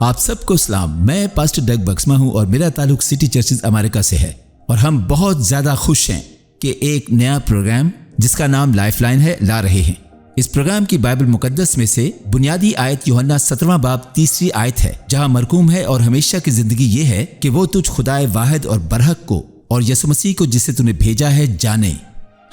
آپ سب کو سلام. میں پاسٹر ڈگ بکسما ہوں اور میرا تعلق سٹی چرچز امریکہ سے ہے، اور ہم بہت زیادہ خوش ہیں کہ ایک نیا پروگرام جس کا نام لائف لائن ہے لا رہے ہیں. اس پروگرام کی بائبل مقدس میں سے بنیادی آیت یوحنا 17 باب 3 آیت ہے، جہاں مرقوم ہے اور ہمیشہ کی زندگی یہ ہے کہ وہ تجھ خدائے واحد اور برحق کو اور یسوع مسیح کو جسے تو نے بھیجا ہے جانے.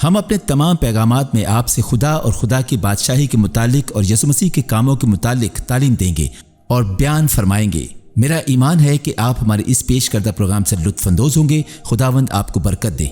ہم اپنے تمام پیغامات میں آپ سے خدا اور خدا کی بادشاہی کے متعلق اور یسوع مسیح کے کاموں کے متعلق تعلیم دیں گے اور بیان فرمائیں گے. میرا ایمان ہے کہ آپ ہمارے اس پیش کردہ پروگرام سے لطف اندوز ہوں گے. خداوند آپ کو برکت دے.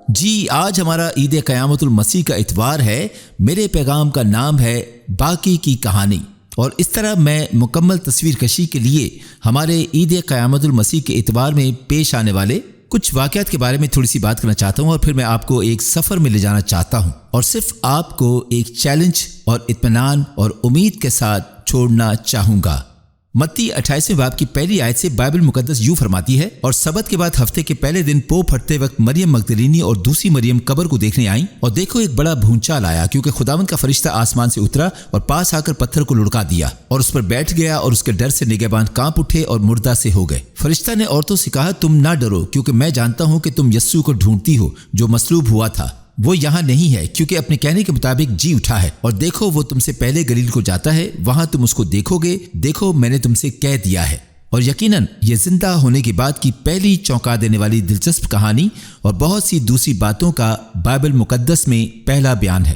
جی، آج ہمارا عید قیامت المسیح کا اتوار ہے. میرے پیغام کا نام ہے باقی کی کہانی، اور اس طرح میں مکمل تصویر کشی کے لیے ہمارے عید قیامت المسیح کے اتوار میں پیش آنے والے کچھ واقعات کے بارے میں تھوڑی سی بات کرنا چاہتا ہوں، اور پھر میں آپ کو ایک سفر میں لے جانا چاہتا ہوں اور صرف آپ کو ایک چیلنج اور اطمینان اور امید کے ساتھ چھوڑنا چاہوں گا. متی 28 باب کی پہلی آیت سے بائبل مقدس یوں فرماتی ہے، اور سبت کے بعد ہفتے کے پہلے دن پو پھٹتے وقت مریم مگدلینی اور دوسری مریم قبر کو دیکھنے آئیں، اور دیکھو ایک بڑا بھونچال آیا، کیونکہ خداوند کا فرشتہ آسمان سے اترا اور پاس آ کر پتھر کو لڑکا دیا اور اس پر بیٹھ گیا، اور اس کے ڈر سے نگہبان کانپ اٹھے اور مردہ سے ہو گئے. فرشتہ نے عورتوں سے کہا، تم نہ ڈرو، کیونکہ میں جانتا ہوں کہ تم یسوع کو ڈھونڈتی ہو جو مصلوب ہوا تھا. وہ یہاں نہیں ہے، کیونکہ اپنے کہنے کے مطابق جی اٹھا ہے، اور دیکھو وہ تم سے پہلے گلیل کو جاتا ہے، وہاں تم اس کو دیکھو گے. دیکھو میں نے تم سے کہہ دیا ہے. اور یقیناً یہ زندہ ہونے کے بعد کی پہلی چونکا دینے والی دلچسپ کہانی اور بہت سی دوسری باتوں کا بائبل مقدس میں پہلا بیان ہے.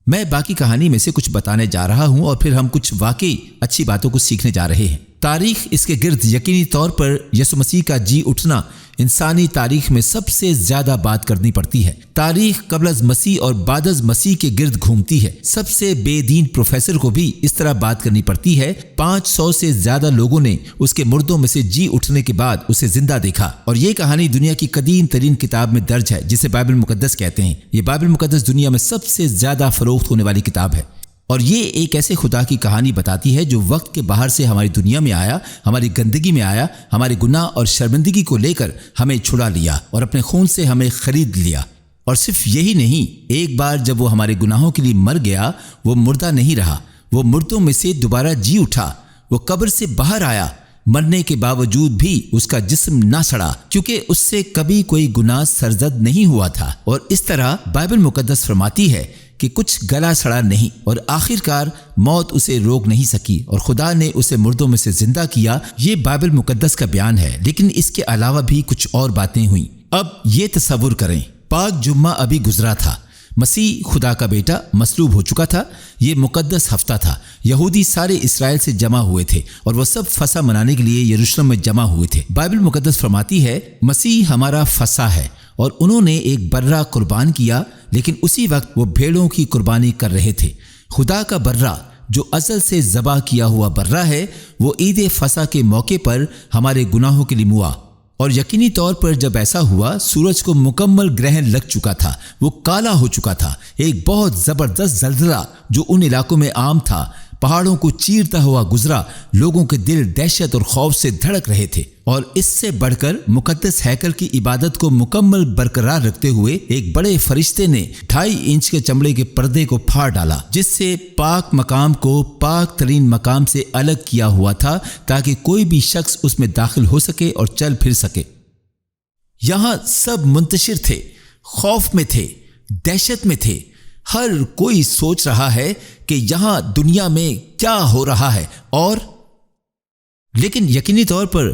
میں باقی کہانی میں سے کچھ بتانے جا رہا ہوں، اور پھر ہم کچھ واقعی اچھی باتوں کو سیکھنے جا رہے ہیں. تاریخ اس کے گرد یقینی طور پر یسوع مسیح کا جی اٹھنا انسانی تاریخ میں سب سے زیادہ بات کرنی پڑتی ہے. تاریخ قبل از مسیح اور بعد از مسیح کے گرد گھومتی ہے. سب سے بے دین پروفیسر کو بھی اس طرح بات کرنی پڑتی ہے. 500 سے زیادہ لوگوں نے اس کے مردوں میں سے جی اٹھنے کے بعد اسے زندہ دیکھا، اور یہ کہانی دنیا کی قدیم ترین کتاب میں درج ہے، جسے بائبل مقدس کہتے ہیں. یہ بائبل مقدس دنیا میں سب سے زیادہ فروخت ہونے والی کتاب ہے، اور یہ ایک ایسے خدا کی کہانی بتاتی ہے جو وقت کے باہر سے ہماری دنیا میں آیا، ہماری گندگی میں آیا، ہمارے گناہ اور شرمندگی کو لے کر ہمیں چھڑا لیا اور اپنے خون سے ہمیں خرید لیا. اور صرف یہی نہیں، ایک بار جب وہ ہمارے گناہوں کے لیے مر گیا، وہ مردہ نہیں رہا، وہ مردوں میں سے دوبارہ جی اٹھا. وہ قبر سے باہر آیا، مرنے کے باوجود بھی اس کا جسم نہ سڑا، کیونکہ اس سے کبھی کوئی گناہ سرزد نہیں ہوا تھا. اور اس طرح بائبل مقدس فرماتی ہے کہ کچھ گلا سڑا نہیں، اور آخر کار موت اسے روک نہیں سکی، اور خدا نے اسے مردوں میں سے زندہ کیا. یہ بائبل مقدس کا بیان ہے، لیکن اس کے علاوہ بھی کچھ اور باتیں ہوئیں. اب یہ تصور کریں، پاک جمعہ ابھی گزرا تھا، مسیح خدا کا بیٹا مصلوب ہو چکا تھا. یہ مقدس ہفتہ تھا. یہودی سارے اسرائیل سے جمع ہوئے تھے، اور وہ سب فسح منانے کے لیے یروشلم میں جمع ہوئے تھے. بائبل مقدس فرماتی ہے مسیح ہمارا فسح ہے، اور انہوں نے ایک برہ قربان کیا، لیکن اسی وقت وہ بھیڑوں کی قربانی کر رہے تھے. خدا کا برہ جو ازل سے ذبح کیا ہوا برہ ہے، وہ عید فسح کے موقع پر ہمارے گناہوں کے لیے موا. اور یقینی طور پر جب ایسا ہوا، سورج کو مکمل گرہن لگ چکا تھا، وہ کالا ہو چکا تھا. ایک بہت زبردست زلزلہ جو ان علاقوں میں عام تھا پہاڑوں کو چیرتا ہوا گزرا. لوگوں کے دل دہشت اور خوف سے دھڑک رہے تھے، اور اس سے بڑھ کر مقدس ہیکل کی عبادت کو مکمل برقرار رکھتے ہوئے ایک بڑے فرشتے نے 2.5 انچ کے چمڑے کے پردے کو پھاڑ ڈالا، جس سے پاک مقام کو پاک ترین مقام سے الگ کیا ہوا تھا، تاکہ کوئی بھی شخص اس میں داخل ہو سکے اور چل پھر سکے. یہاں سب منتشر تھے، خوف میں تھے، دہشت میں تھے. ہر کوئی سوچ رہا ہے کہ یہاں دنیا میں کیا ہو رہا ہے، اور لیکن یقینی طور پر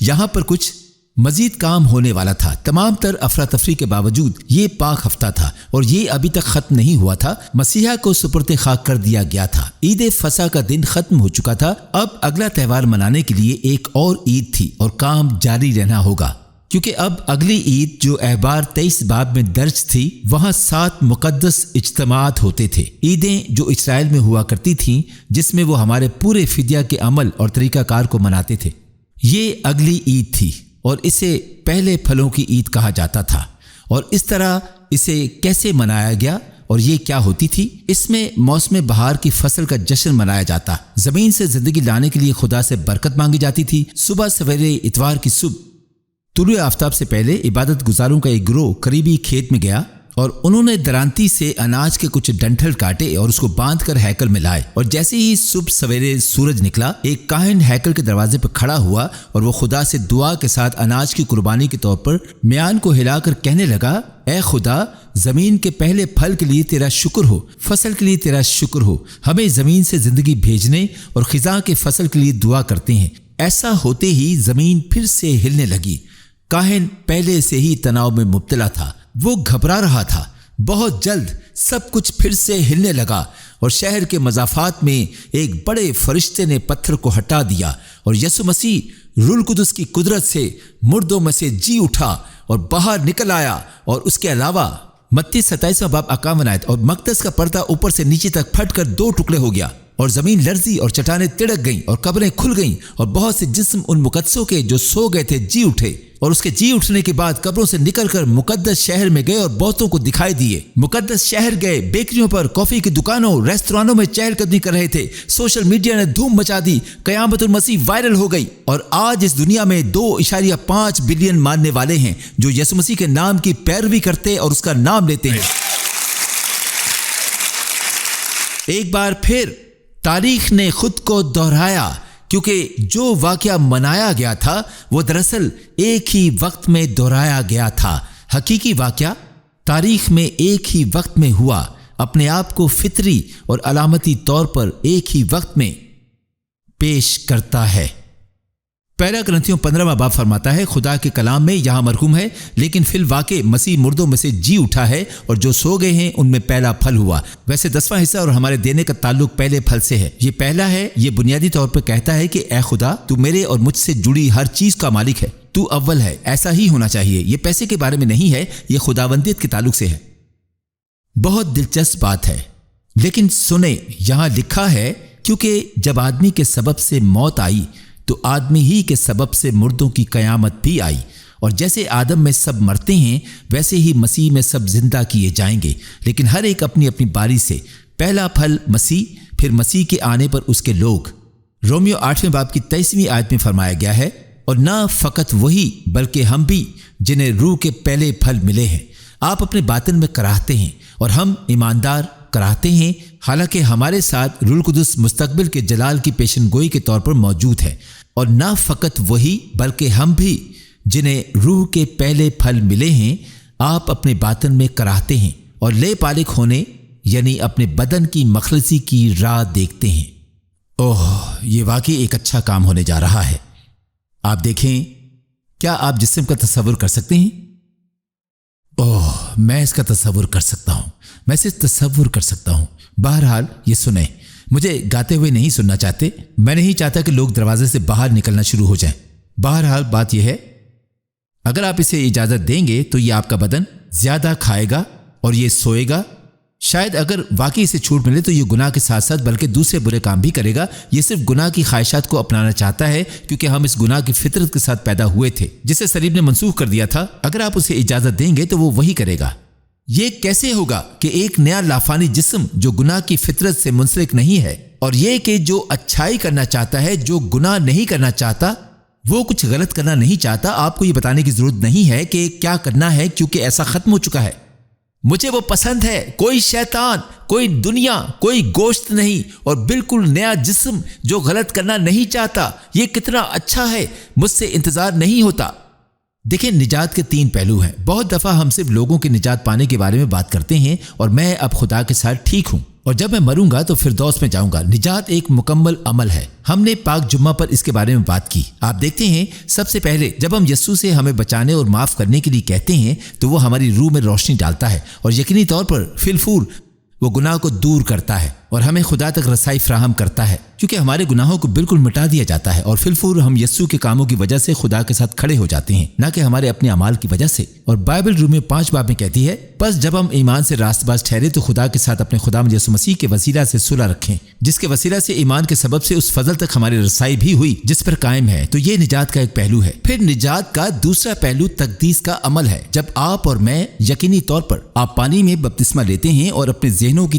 یہاں پر کچھ مزید کام ہونے والا تھا. تمام تر افراتفری کے باوجود یہ پاک ہفتہ تھا، اور یہ ابھی تک ختم نہیں ہوا تھا. مسیحا کو سپرد خاک کر دیا گیا تھا. عید فسح کا دن ختم ہو چکا تھا. اب اگلا تہوار منانے کے لیے ایک اور عید تھی، اور کام جاری رہنا ہوگا، کیونکہ اب اگلی عید جو احبار 23 باب میں درج تھی، وہاں 7 مقدس اجتماعات ہوتے تھے. عیدیں جو اسرائیل میں ہوا کرتی تھیں، جس میں وہ ہمارے پورے فدیہ کے عمل اور طریقہ کار کو مناتے تھے. یہ اگلی عید تھی، اور اسے پہلے پھلوں کی عید کہا جاتا تھا. اور اس طرح اسے کیسے منایا گیا اور یہ کیا ہوتی تھی؟ اس میں موسم بہار کی فصل کا جشن منایا جاتا. زمین سے زندگی لانے کے لیے خدا سے برکت مانگی جاتی تھی. صبح سویرے اتوار کی صبح طلوع آفتاب سے پہلے عبادت گزاروں کا ایک گروہ قریبی کھیت میں گیا. اور انہوں نے درانتی سے اناج کے کچھ ڈنٹل کاٹے اور اس کو باندھ کر ہیکل میں لائے، اور جیسے ہی صبح سویرے سورج نکلا ایک کاہن ہیکل کے دروازے پر کھڑا ہوا اور وہ خدا سے دعا کے ساتھ اناج کی قربانی کے طور پر میان کو ہلا کر کہنے لگا، اے خدا، زمین کے پہلے پھل کے لیے تیرا شکر ہو، فصل کے لیے تیرا شکر ہو، ہمیں زمین سے زندگی بھیجنے اور خزاں کے فصل کے لیے دعا کرتے ہیں۔ ایسا ہوتے ہی زمین پھر سے ہلنے لگی۔ کاہن پہلے سے ہی تناؤ میں مبتلا تھا، وہ گھبرا رہا تھا۔ بہت جلد سب کچھ پھر سے ہلنے لگا اور شہر کے مضافات میں ایک بڑے فرشتے نے پتھر کو ہٹا دیا، اور یسوع مسیح روح القدس کی قدرت سے مردوں میں سے جی اٹھا اور باہر نکل آیا۔ اور اس کے علاوہ متی 27 باب 51 آیت، اور مقدس کا پردہ اوپر سے نیچے تک پھٹ کر 2 ٹکڑے ہو گیا، اور زمین لرزی اور چٹانیں تڑک گئیں اور قبریں کھل گئیں، اور بہت سے جسم ان مقدسوں کے جو سو گئے تھے جی اٹھے، اور اس کے جی اٹھنے کے بعد قبروں سے نکل کر مقدس شہر میں گئے اور بہتوں کو دکھائی دیے۔ مقدس شہر گئے، بیکریوں پر، کافی کی دکانوں، ریستورانوں میں چہل قدمی کر رہے تھے۔ سوشل میڈیا نے دھوم مچا دی، قیامت المسیح وائرل ہو گئی، اور آج اس دنیا میں 2.5 بلین ماننے والے ہیں جو یسوع مسیح کے نام کی پیروی کرتے اور اس کا نام لیتے ہیں۔ ایک بار پھر تاریخ نے خود کو دہرایا، کیونکہ جو واقعہ منایا گیا تھا وہ دراصل ایک ہی وقت میں دہرایا گیا تھا۔ حقیقی واقعہ تاریخ میں ایک ہی وقت میں ہوا، اپنے آپ کو فطری اور علامتی طور پر ایک ہی وقت میں پیش کرتا ہے۔ پہلا کرنتھیوں 15 باب فرماتا ہے، خدا کے کلام میں یہاں مرحوم ہے، لیکن فی الواقع مسیح مردوں میں سے جی اٹھا ہے، اور جو سو گئے ہیں ان میں پہلا پھل ہوا۔ ویسے 10واں حصہ اور ہمارے دینے کا تعلق پہلے پھل سے ہے۔ یہ پہلا ہے، یہ بنیادی طور پر کہتا ہے کہ اے خدا، تو میرے اور مجھ سے جڑی ہر چیز کا مالک ہے، تو اول ہے، ایسا ہی ہونا چاہیے۔ یہ پیسے کے بارے میں نہیں ہے، یہ خداوندیت کے تعلق سے ہے۔ بہت دلچسپ بات ہے، لیکن سنیں، یہاں لکھا ہے، کیونکہ جب آدمی کے سبب سے موت آئی تو آدمی ہی کے سبب سے مردوں کی قیامت بھی آئی، اور جیسے آدم میں سب مرتے ہیں ویسے ہی مسیح میں سب زندہ کیے جائیں گے، لیکن ہر ایک اپنی اپنی باری سے۔ پہلا پھل مسیح، پھر مسیح کے آنے پر اس کے لوگ۔ رومیو 8 باب کی 23 آیت میں فرمایا گیا ہے، اور نہ فقط وہی بلکہ ہم بھی جنہیں روح کے پہلے پھل ملے ہیں۔ آپ اپنے باطن میں کراہتے ہیں اور ہم ایماندار کراہتے ہیں، حالانکہ ہمارے ساتھ روح القدس مستقبل کے جلال کی پیشن گوئی کے طور پر موجود ہے۔ اور نہ فقط وہی بلکہ ہم بھی جنہیں روح کے پہلے پھل ملے ہیں، آپ اپنے باطن میں کراہتے ہیں اور لے پالک ہونے یعنی اپنے بدن کی مخلصی کی راہ دیکھتے ہیں۔ یہ واقعی ایک اچھا کام ہونے جا رہا ہے۔ آپ دیکھیں، کیا آپ جسم کا تصور کر سکتے ہیں؟ میں اس کا تصور کر سکتا ہوں، میں صرف تصور کر سکتا ہوں۔ بہرحال یہ سنیں، مجھے گاتے ہوئے نہیں سننا چاہتے، میں نہیں چاہتا کہ لوگ دروازے سے باہر نکلنا شروع ہو جائیں۔ بہرحال بات یہ ہے، اگر آپ اسے اجازت دیں گے تو یہ آپ کا بدن زیادہ کھائے گا اور یہ سوئے گا۔ شاید اگر واقعی اسے چھوٹ ملے تو یہ گناہ کے ساتھ ساتھ بلکہ دوسرے برے کام بھی کرے گا۔ یہ صرف گناہ کی خواہشات کو اپنانا چاہتا ہے، کیونکہ ہم اس گناہ کی فطرت کے ساتھ پیدا ہوئے تھے جسے صلیب نے منسوخ کر دیا تھا۔ اگر آپ اسے اجازت دیں گے تو وہ وہی کرے گا۔ یہ کیسے ہوگا کہ ایک نیا لافانی جسم جو گناہ کی فطرت سے منسلک نہیں ہے، اور یہ کہ جو اچھائی کرنا چاہتا ہے، جو گناہ نہیں کرنا چاہتا، وہ کچھ غلط کرنا نہیں چاہتا، آپ کو یہ بتانے کی ضرورت نہیں ہے کہ کیا کرنا ہے، کیونکہ ایسا ختم ہو چکا ہے۔ مجھے وہ پسند ہے، کوئی شیطان، کوئی دنیا، کوئی گوشت نہیں، اور بالکل نیا جسم جو غلط کرنا نہیں چاہتا۔ یہ کتنا اچھا ہے، مجھ سے انتظار نہیں ہوتا۔ دیکھیں، نجات کے 3 پہلو ہیں۔ بہت دفعہ ہم صرف لوگوں کی نجات پانے کے بارے میں بات کرتے ہیں، اور میں اب خدا کے ساتھ ٹھیک ہوں، اور جب میں مروں گا تو فردوس میں جاؤں گا۔ نجات ایک مکمل عمل ہے۔ ہم نے پاک جمعہ پر اس کے بارے میں بات کی۔ آپ دیکھتے ہیں، سب سے پہلے جب ہم یسوع سے ہمیں بچانے اور معاف کرنے کے لیے کہتے ہیں تو وہ ہماری روح میں روشنی ڈالتا ہے، اور یقینی طور پر فی الفور وہ گناہ کو دور کرتا ہے اور ہمیں خدا تک رسائی فراہم کرتا ہے، کیونکہ ہمارے گناہوں کو بالکل مٹا دیا جاتا ہے، اور فی الفور ہم یسوع کے کاموں کی وجہ سے خدا کے ساتھ کھڑے ہو جاتے ہیں، نہ کہ ہمارے اپنے اعمال کی وجہ سے۔ اور بائبل رومیو 5 باب میں کہتی ہے، بس جب ہم ایمان سے راست باز ٹھہرے تو خدا کے ساتھ اپنے خداوند یسوع مسیح کے وسیلہ سے صلح رکھیں، جس کے وسیلہ سے ایمان کے سبب سے اس فضل تک ہماری رسائی بھی ہوئی جس پر قائم ہے۔ تو یہ نجات کا ایک پہلو ہے۔ پھر نجات کا دوسرا پہلو تقدیس کا عمل ہے۔ جب آپ اور میں یقینی طور پر آپ پانی میں بپتسمہ لیتے ہیں اور اپنے ذہنوں کی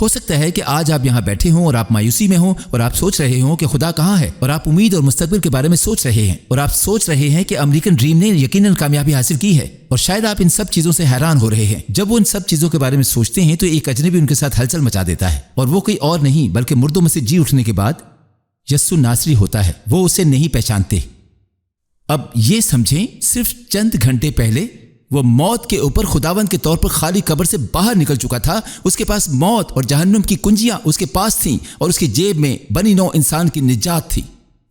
ہو سکتا ہے کہ آج آپ یہاں بیٹھے ہوں اور آپ مایوسی میں ہوں اور آپ سوچ رہے ہوں کہ خدا کہاں ہے، اور آپ امید اور مستقبل کے بارے میں سوچ رہے ہیں، اور آپ سوچ رہے ہیں کہ امریکن ڈریم نے یقیناً کامیابی حاصل کی ہے، اور شاید آپ ان سب چیزوں سے حیران ہو رہے ہیں۔ جب وہ ان سب چیزوں کے بارے میں سوچتے ہیں تو ایک اجنبی ان کے ساتھ ہلچل مچا دیتا ہے، اور وہ کوئی اور نہیں بلکہ مردوں میں سے جی اٹھنے کے بعد یسوع ناصری ہوتا ہے۔ وہ اسے نہیں پہچانتے۔ اب یہ سمجھیں، صرف چند گھنٹے پہلے وہ موت کے اوپر خداوند کے طور پر خالی قبر سے باہر نکل چکا تھا۔ اس کے پاس موت اور جہنم کی کنجیاں اس کے پاس تھیں، اور اس کی جیب میں بنی نوع انسان کی نجات تھی۔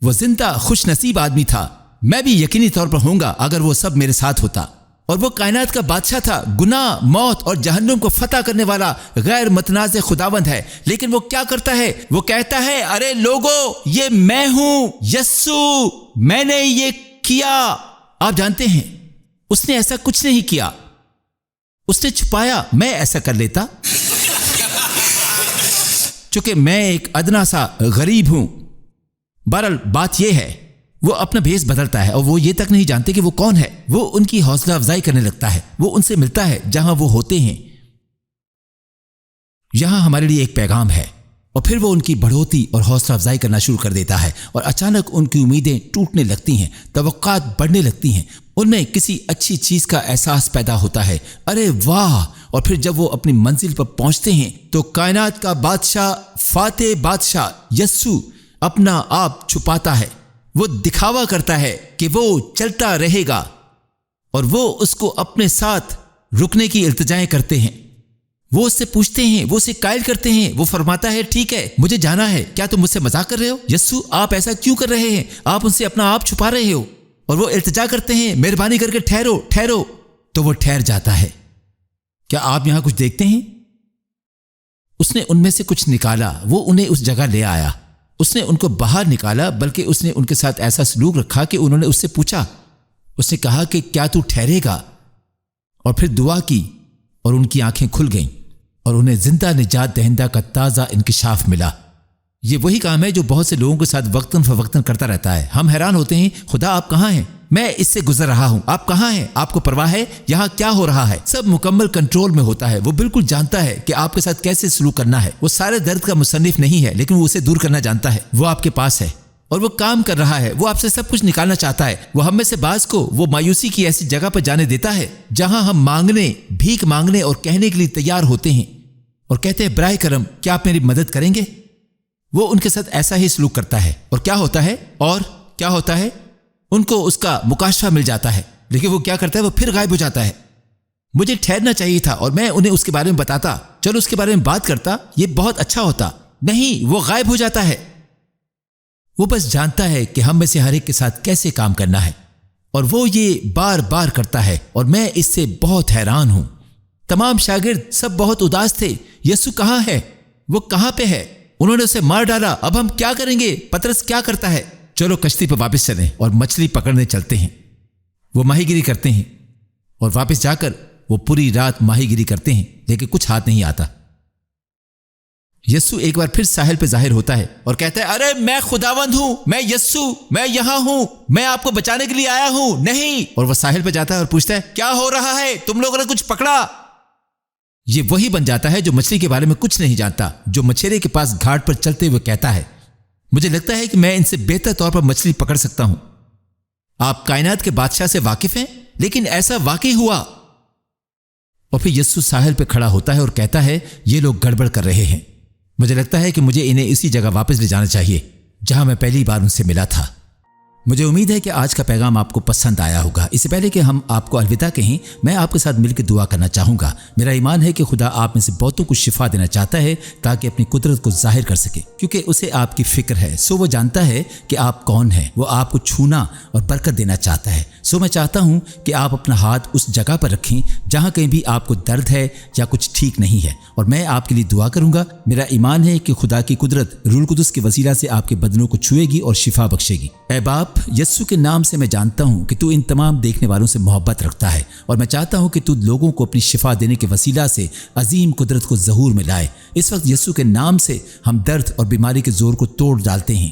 وہ زندہ خوش نصیب آدمی تھا۔ میں بھی یقینی طور پر ہوں گا اگر وہ سب میرے ساتھ ہوتا۔ اور وہ کائنات کا بادشاہ تھا، گناہ، موت اور جہنم کو فتح کرنے والا غیر متنازع خداوند ہے۔ لیکن وہ کیا کرتا ہے؟ وہ کہتا ہے، ارے لوگو، یہ میں ہوں، یسوع، میں نے یہ کیا۔ آپ جانتے ہیں اس نے ایسا کچھ نہیں کیا، اس نے چھپایا۔ میں ایسا کر لیتا چونکہ میں ایک ادنا سا غریب ہوں۔ بہرحال بات یہ ہے، وہ اپنا بھیس بدلتا ہے اور وہ یہ تک نہیں جانتے کہ وہ کون ہے۔ وہ ان کی حوصلہ افزائی کرنے لگتا ہے، وہ ان سے ملتا ہے جہاں وہ ہوتے ہیں۔ یہاں ہمارے لیے ایک پیغام ہے، اور پھر وہ ان کی بڑھوتی اور حوصلہ افزائی کرنا شروع کر دیتا ہے، اور اچانک ان کی امیدیں ٹوٹنے لگتی ہیں، توقعات بڑھنے لگتی ہیں، ان میں کسی اچھی چیز کا احساس پیدا ہوتا ہے۔ ارے واہ! اور پھر جب وہ اپنی منزل پر پہنچتے ہیں تو کائنات کا بادشاہ، فاتح بادشاہ یسوع اپنا آپ چھپاتا ہے۔ وہ دکھاوا کرتا ہے کہ وہ چلتا رہے گا، اور وہ اس کو اپنے ساتھ رکنے کی التجائیں کرتے ہیں۔ وہ اس سے پوچھتے ہیں، وہ اسے قائل کرتے ہیں۔ وہ فرماتا ہے، ٹھیک ہے، مجھے جانا ہے، کیا تم مجھ سے مذاق کر رہے ہو؟ یسوع، آپ ایسا کیوں کر رہے ہیں؟ آپ ان سے اپنا آپ چھپا رہے ہو۔ اور وہ التجا کرتے ہیں، مہربانی کر کے ٹھہرو ٹھہرو۔ تو وہ ٹھہر جاتا ہے۔ کیا آپ یہاں کچھ دیکھتے ہیں؟ اس نے ان میں سے کچھ نکالا، وہ انہیں اس جگہ لے آیا۔ اس نے ان کو باہر نکالا، بلکہ اس نے ان کے ساتھ ایسا سلوک رکھا کہ انہوں نے اس سے پوچھا۔ اس نے کہا کہ کیا تو ٹھہرے گا؟ اور پھر دعا کی، اور ان کی آنکھیں کھل گئیں، اور انہیں زندہ نجات دہندہ کا تازہ انکشاف ملا۔ یہ وہی کام ہے جو بہت سے لوگوں کے ساتھ وقتاً فوقتاً کرتا رہتا ہے۔ ہم حیران ہوتے ہیں، خدا آپ کہاں ہیں؟ میں اس سے گزر رہا ہوں، آپ کہاں ہیں؟ آپ کو پرواہ ہے یہاں کیا ہو رہا ہے؟ سب مکمل کنٹرول میں ہوتا ہے۔ وہ بالکل جانتا ہے کہ آپ کے ساتھ کیسے سلوک کرنا ہے۔ وہ سارے درد کا مصنف نہیں ہے، لیکن وہ اسے دور کرنا جانتا ہے۔ وہ آپ کے پاس ہے اور وہ کام کر رہا ہے۔ وہ آپ سے سب کچھ نکالنا چاہتا ہے۔ وہ ہم میں سے بعض کو وہ مایوسی کی ایسی جگہ پر جانے دیتا ہے جہاں ہم مانگنے، بھیک مانگنے اور کہنے کے لیے تیار ہوتے ہیں، اور کہتے ہیں، برائے کرم کیا آپ میری مدد کریں گے؟ وہ ان کے ساتھ ایسا ہی سلوک کرتا ہے، اور کیا ہوتا ہے؟ ان کو اس کا مکاشفہ مل جاتا ہے، لیکن وہ کیا کرتا ہے؟ وہ پھر غائب ہو جاتا ہے۔ مجھے ٹھہرنا چاہیے تھا اور میں انہیں اس کے بارے میں بتاتا، چلو اس کے بارے میں بات کرتا، یہ بہت اچھا ہوتا۔ نہیں، وہ غائب ہو جاتا ہے۔ وہ بس جانتا ہے کہ ہم میں سے ہر ایک کے ساتھ کیسے کام کرنا ہے، اور وہ یہ بار بار کرتا ہے، اور میں اس سے بہت حیران ہوں۔ تمام شاگرد سب بہت اداس تھے۔ یسوع کہاں ہے؟ وہ کہاں پہ ہے؟ انہوں نے اسے مار ڈالا، اب ہم کیا کریں گے؟ پترس کیا کرتا ہے؟ چلو کشتی پہ واپس چلیں اور مچھلی پکڑنے چلتے ہیں۔ وہ ماہی گیری کرتے ہیں، اور واپس جا کر وہ پوری رات ماہی گیری کرتے ہیں، لیکن کچھ ہاتھ نہیں آتا۔ یسوع ایک بار پھر ساحل پہ ظاہر ہوتا ہے اور کہتا ہے، ارے میں خداوند ہوں، میں یسوع، میں یہاں ہوں، میں آپ کو بچانے کے لیے آیا ہوں، نہیں۔ اور وہ ساحل پہ جاتا ہے اور پوچھتا ہے، کیا ہو رہا ہے؟ تم لوگوں نے کچھ پکڑا؟ یہ وہی بن جاتا ہے جو مچھلی کے بارے میں کچھ نہیں جانتا، جو مچھیرے کے پاس گھاٹ پر چلتے ہوئے کہتا ہے، مجھے لگتا ہے کہ میں ان سے بہتر طور پر مچھلی پکڑ سکتا ہوں۔ آپ کائنات کے بادشاہ سے واقف ہیں، لیکن ایسا واقعی ہوا۔ اور پھر یسوع ساحل پہ کھڑا ہوتا ہے اور کہتا ہے، یہ لوگ گڑبڑ کر رہے ہیں، مجھے لگتا ہے کہ مجھے انہیں اسی جگہ واپس لے جانا چاہیے جہاں میں پہلی بار ان سے ملا تھا۔ مجھے امید ہے کہ آج کا پیغام آپ کو پسند آیا ہوگا۔ اس سے پہلے کہ ہم آپ کو الوداع کہیں، میں آپ کے ساتھ مل کے دعا کرنا چاہوں گا۔ میرا ایمان ہے کہ خدا آپ میں سے بہتوں کو شفا دینا چاہتا ہے تاکہ اپنی قدرت کو ظاہر کر سکے، کیونکہ اسے آپ کی فکر ہے۔ وہ جانتا ہے کہ آپ کون ہیں۔ وہ آپ کو چھونا اور برکت دینا چاہتا ہے۔ میں چاہتا ہوں کہ آپ اپنا ہاتھ اس جگہ پر رکھیں جہاں کہیں بھی آپ کو درد ہے یا کچھ ٹھیک نہیں ہے، اور میں آپ کے لیے دعا کروں گا۔ میرا ایمان ہے کہ خدا کی قدرت روح القدس کے وسیلہ سے آپ کے بدنوں کو چھوئے گی اور شفا بخشے گی۔ اے باپ، یسوع کے نام سے میں جانتا ہوں کہ تو ان تمام دیکھنے والوں سے محبت رکھتا ہے، اور میں چاہتا ہوں کہ تو لوگوں کو اپنی شفا دینے کے وسیلہ سے عظیم قدرت کو ظہور میں لائے۔ اس وقت یسوع کے نام سے ہم درد اور بیماری کے زور کو توڑ ڈالتے ہیں،